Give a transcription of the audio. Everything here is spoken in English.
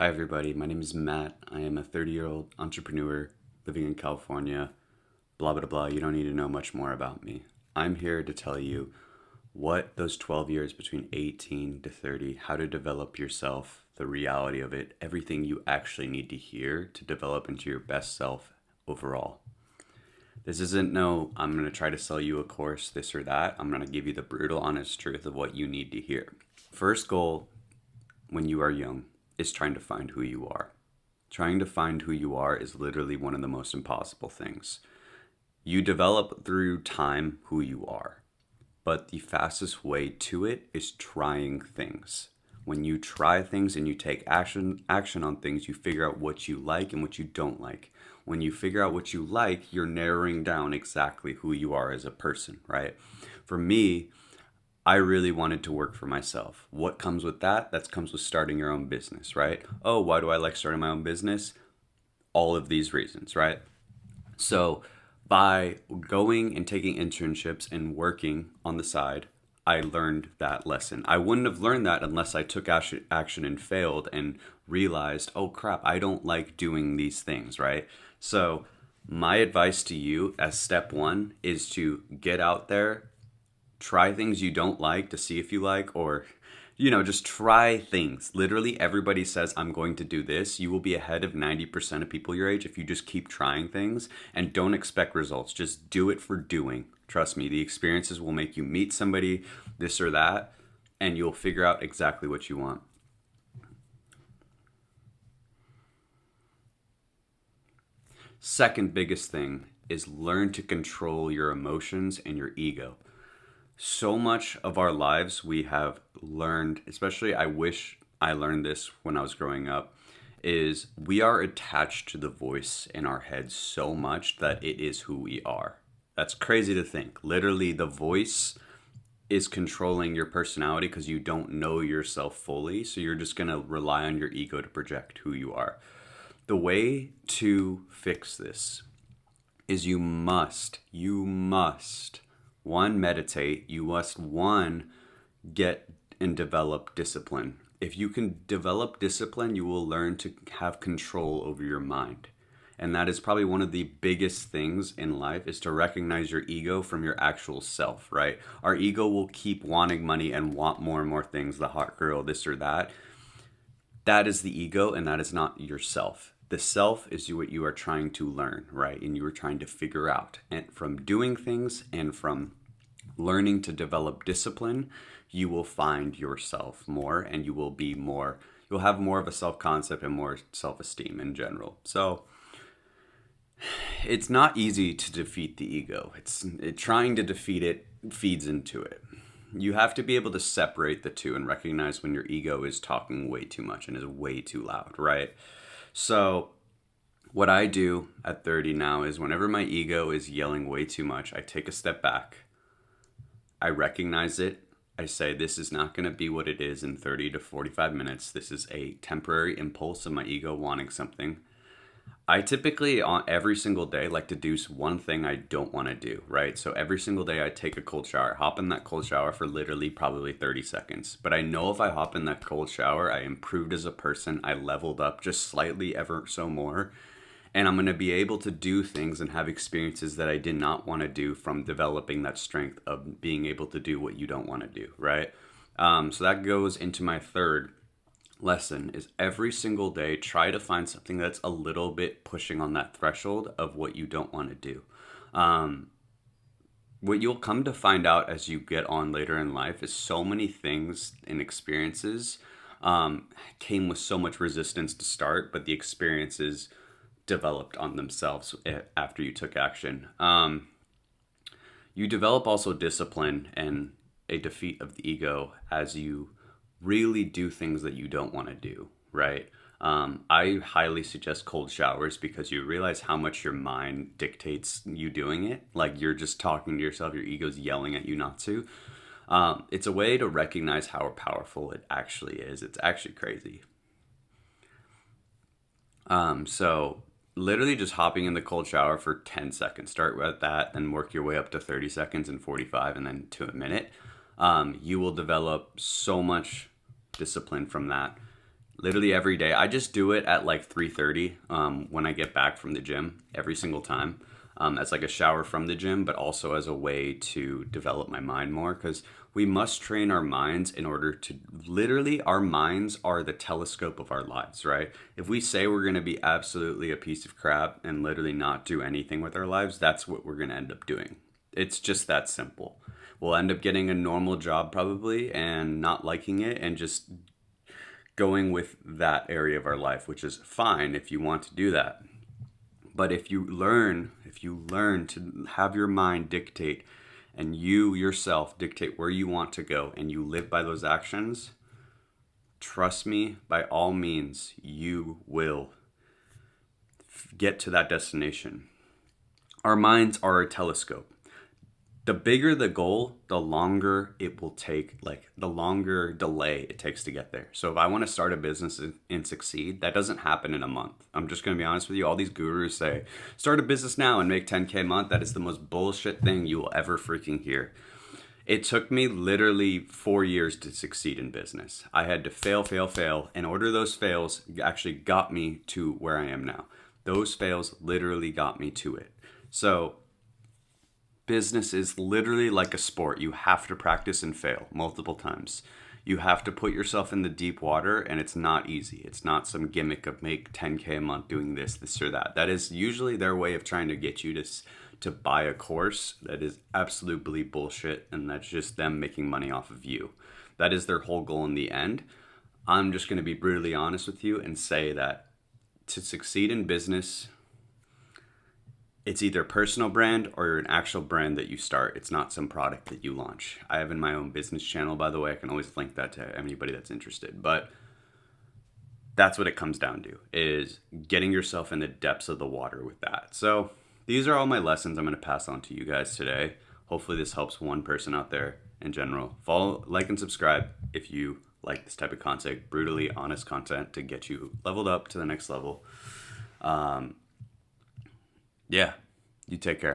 Hi, everybody. My name is Matt. I am a 30-year-old entrepreneur living in California. Blah, blah, blah. You don't need to know much more about me. I'm here to tell you what those 12 years between 18 to 30, how to develop yourself, the reality of it, everything you actually need to hear to develop into your best self overall. This isn't no, I'm going to try to sell you a course, this or that. I'm going to give you the brutal, honest truth of what you need to hear. First goal when you are young is trying to find who you are. Trying to find who you are is literally one of the most impossible things. You develop through time who you are, but the fastest way to it is trying things. When you try things and you take action on things, you figure out what you like and what you don't like. When you figure out what you like, you're narrowing down exactly who you are as a person, right? For me, I really wanted to work for myself. What comes with that? That comes with starting your own business, right? Oh, why do I like starting my own business? All of these reasons, right? So, by going and taking internships and working on the side, I learned that lesson. I wouldn't have learned that unless I took action and failed and realized, oh crap, I don't like doing these things, right? So, my advice to you as step one is to get out there, try things you don't like to see if you like, or just try things. Literally everybody says I'm going to do this. You will be ahead of 90% of people your age if you just keep trying things and don't expect results. Just do it for doing. Trust me, the experiences will make you meet somebody, this or that, and you'll figure out exactly what you want. Second biggest thing is learn to control your emotions and your ego. So much of our lives we have learned, especially I wish I learned this when I was growing up, is we are attached to the voice in our head so much that it is who we are. That's crazy to think. Literally, the voice is controlling your personality because you don't know yourself fully. So you're just going to rely on your ego to project who you are. The way to fix this is you must one, meditate. You must one, get and develop discipline. If you can develop discipline, you will learn to have control over your mind. And that is probably one of the biggest things in life, is to recognize your ego from your actual self, right? Our ego will keep wanting money and want more and more things, the hot girl, this or that. That is the ego, and that is not yourself. The self is what you are trying to learn, right? And you are trying to figure out. And from doing things and from learning to develop discipline, you will find yourself more, and you'll have more of a self-concept and more self-esteem in general. So it's not easy to defeat the ego. Trying to defeat it feeds into it. You have to be able to separate the two and recognize when your ego is talking way too much and is way too loud, right? So what I do at 30 now is whenever my ego is yelling way too much, I take a step back. I recognize it. I say, this is not going to be what it is in 30 to 45 minutes. This is a temporary impulse of my ego wanting something. I typically, on every single day, like to do one thing I don't want to do, right? So every single day I take a cold shower, hop in that cold shower for literally probably 30 seconds. But I know if I hop in that cold shower, I improved as a person. I leveled up just slightly, ever so more. And I'm going to be able to do things and have experiences that I did not want to do from developing that strength of being able to do what you don't want to do, right? So that goes into my third lesson, is every single day try to find something that's a little bit pushing on that threshold of what you don't want to do. What you'll come to find out as you get on later in life is so many things and experiences came with so much resistance to start, but the experiences developed on themselves after you took action. You develop also discipline and a defeat of the ego as you really do things that you don't want to do, right? I highly suggest cold showers because you realize how much your mind dictates you doing it. Like you're just talking to yourself, your ego's yelling at you not to. It's a way to recognize how powerful it actually is. It's actually crazy. So literally just hopping in the cold shower for 10 seconds. Start with that, then work your way up to 30 seconds and 45 and then to a minute. You will develop so much discipline from that. literally every day. I just do it at like 3:30 when I get back from the gym every single time. As like a shower from the gym, but also as a way to develop my mind more, because we must train our minds in order to literally, our minds are the telescope of our lives, right? If we say we're going to be absolutely a piece of crap and literally not do anything with our lives, that's what we're going to end up doing. It's just that simple. We'll end up getting a normal job probably and not liking it and just going with that area of our life, which is fine if you want to do that. But if you learn to have your mind dictate and you yourself dictate where you want to go and you live by those actions, trust me, by all means, you will get to that destination. Our minds are a telescope. The bigger the goal, the longer it will take, like the longer delay it takes to get there. So if I want to start a business and succeed, that doesn't happen in a month. I'm just going to be honest with you. All these gurus say, start a business now and make 10K a month. That is the most bullshit thing you will ever freaking hear. It took me literally 4 years to succeed in business. I had to fail. In order, those fails actually got me to where I am now. Those fails literally got me to it. So business is literally like a sport. You have to practice and fail multiple times. You have to put yourself in the deep water, and it's not easy. It's not some gimmick of make 10K a month doing this or that. That is usually their way of trying to get you to buy a course. That is absolutely bullshit, and that's just them making money off of you. That is their whole goal in the end. I'm just going to be brutally honest with you and say that to succeed in business, it's either a personal brand or an actual brand that you start. It's not some product that you launch. I have in my own business channel, by the way. I can always link that to anybody that's interested. But that's what it comes down to, is getting yourself in the depths of the water with that. So these are all my lessons I'm going to pass on to you guys today. Hopefully this helps one person out there in general. Follow, like, and subscribe if you like this type of content, brutally honest content to get you leveled up to the next level. Yeah, you take care.